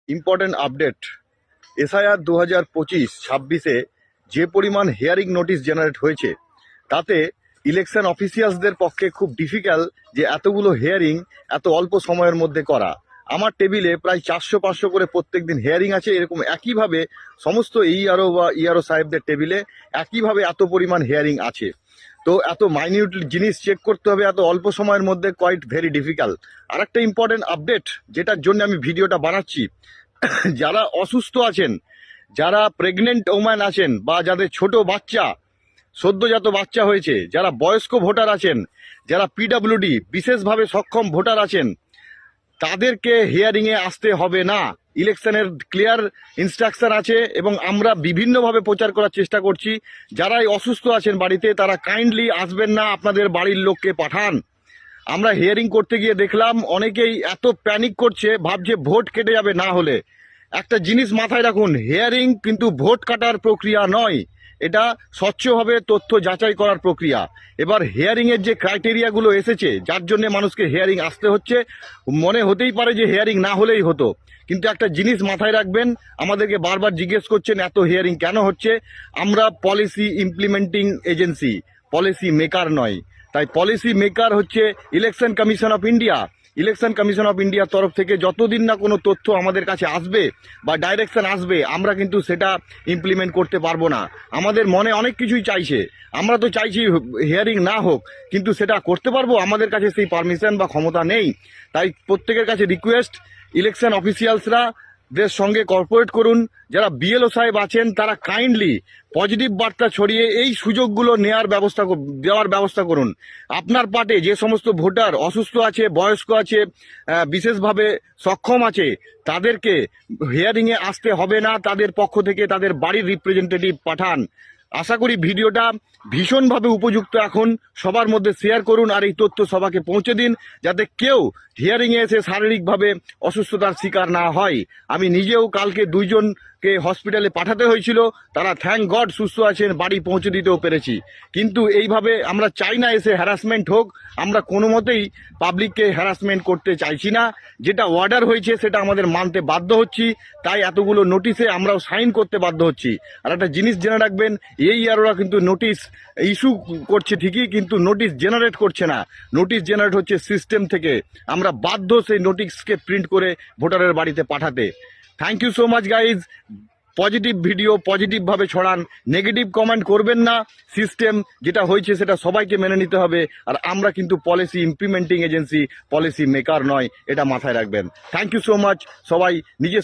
Important update. SIR 2025-26-এ যে পরিমাণ hearing notice generate হয়েছে তাতে ইলেকশন অফিসিয়ালসদের পক্ষে খুব ডিফিকাল্ট যে এতগুলো হিয়ারিং এত অল্প সময়ের মধ্যে করা। আমার টেবিলে প্রায় 400-500 করে প্রত্যেকদিন হিয়ারিং আছে। এরকম একইভাবে সমস্ত ইআরও বা ইআরও সাহেবদের টেবিলে একইভাবে এত পরিমাণ হিয়ারিং আছে। তো এত মাইনিউট জিনিস চেক করতে হবে এত অল্প সময়ের মধ্যে, কোয়াইট ভেরি ডিফিকাল্ট। আর একটা ইম্পর্টেন্ট আপডেট যেটার জন্য আমি ভিডিওটা বানাচ্ছি, যারা অসুস্থ আছেন, যারা প্রেগনেন্ট ওম্যান আছেন, বা যাদের ছোট বাচ্চা সদ্যজাত বাচ্চা হয়েছে, যারা বয়স্ক ভোটার আছেন, যারা পিডব্লিউডি বিশেষভাবে সক্ষম ভোটার আছেন, তাদেরকে হিয়ারিংয়ে আসতে হবে না। ইলেকশনের ক্লিয়ার ইনস্ট্রাকশন আছে এবং আমরা বিভিন্নভাবে প্রচার করার চেষ্টা করছি। যারাই অসুস্থ আছেন বাড়িতে তারা কাইন্ডলি আসবেন না, আপনাদের বাড়ির লোককে পাঠান। আমরা হিয়ারিং করতে গিয়ে দেখলাম অনেকেই এত প্যানিক করছে, ভাবছে ভোট কেটে যাবে না হলে। একটা জিনিস মাথায় রাখুন, হিয়ারিং কিন্তু ভোট কাটার প্রক্রিয়া নয়, এটা স্বচ্ছভাবে তথ্য যাচাই করার প্রক্রিয়া। এবার হিয়ারিং এর যে ক্রাইটেরিয়াগুলো এসেছে যার জন্য মানুষকে হিয়ারিং আসতে হচ্ছে, মনে হতেই পারে যে হিয়ারিং না হলেই হতো, কিন্তু একটা জিনিস মাথায় রাখবেন, আমাদেরকে বারবার জিজ্ঞেস করছেন এত হিয়ারিং কেন হচ্ছে। আমরা policy implementing agency, policy maker নয়। তাই পলিসি মেকার হচ্ছে election commission of India. Election commission of ইন্ডিয়ার তরফ থেকে যতদিন না কোনো তথ্য আমাদের কাছে আসবে বা ডাইরেকশন আসবে, আমরা কিন্তু সেটা ইমপ্লিমেন্ট করতে পারবো না। আমাদের মনে অনেক কিছুই চাইছে, আমরা তো চাইছি হিয়ারিং না হোক, কিন্তু সেটা করতে পারবো, আমাদের কাছে সেই পারমিশন বা ক্ষমতা নেই। তাই প্রত্যেকের কাছে রিকোয়েস্ট, ইলেকশন অফিসিয়ালসরা দের সঙ্গে কর্পোরেট করুন। যারা বিএলও সাহেব আছেন তারা কাইন্ডলি পজিটিভ বার্তা ছড়িয়ে এই সুযোগগুলো দেওয়ার ব্যবস্থা করুন। আপনার পার্টে যে সমস্ত ভোটার অসুস্থ আছে, বয়স্ক আছে, বিশেষভাবে সক্ষম আছে, তাদেরকে হিয়ারিংয়ে আসতে হবে না। তাদের পক্ষ থেকে তাদের বাড়ির রিপ্রেজেন্টেটিভ পাঠান। আশা করি ভিডিওটা ভীষণভাবে উপযুক্ত। এখন সবার মধ্যে শেয়ার করুন আর এই তথ্য সবাইকে পৌঁছে দিন, যাতে কেউ হিয়ারিংয়ে এসে শারীরিকভাবে অসুস্থতার শিকার না হয়। আমি নিজেও কালকে 2 জনকে হসপিটালে পাঠাতে হয়েছিল, তারা থ্যাংক গড সুস্থ আছেন, বাড়ি পৌঁছে দিতেও পেরেছি। কিন্তু এইভাবে আমরা চাই না এসে হ্যারাসমেন্ট হোক, আমরা কোনো মতেই পাবলিককে হ্যারাসমেন্ট করতে চাইছি না। যেটা অর্ডার হয়েছে সেটা আমাদের মানতে বাধ্য হচ্ছি, তাই এতগুলো নোটিশে আমরাও সাইন করতে বাধ্য হচ্ছি। আর একটা জিনিস জেনে রাখবেন, এই ইয়াররা কিন্তু নোটিশ ইস্যু করছে ঠিকই, কিন্তু নোটিশ জেনারেট করছে না। নোটিশ জেনারেট হচ্ছে সিস্টেম থেকে। আমরা বাধ্য সেই নোটিশকে প্রিন্ট করে ভোটারের বাড়িতে পাঠাতে। Thank you so much guys. Positive video পজিটিভভাবে ছড়ান, নেগেটিভ কমেন্ট করবেন না। সিস্টেম যেটা হয়েছে সেটা সবাইকে মেনে নিতে হবে। আর আমরা কিন্তু policy implementing agency, policy maker নয়, এটা মাথায় রাখবেন। Thank you so much. সবাই নিজের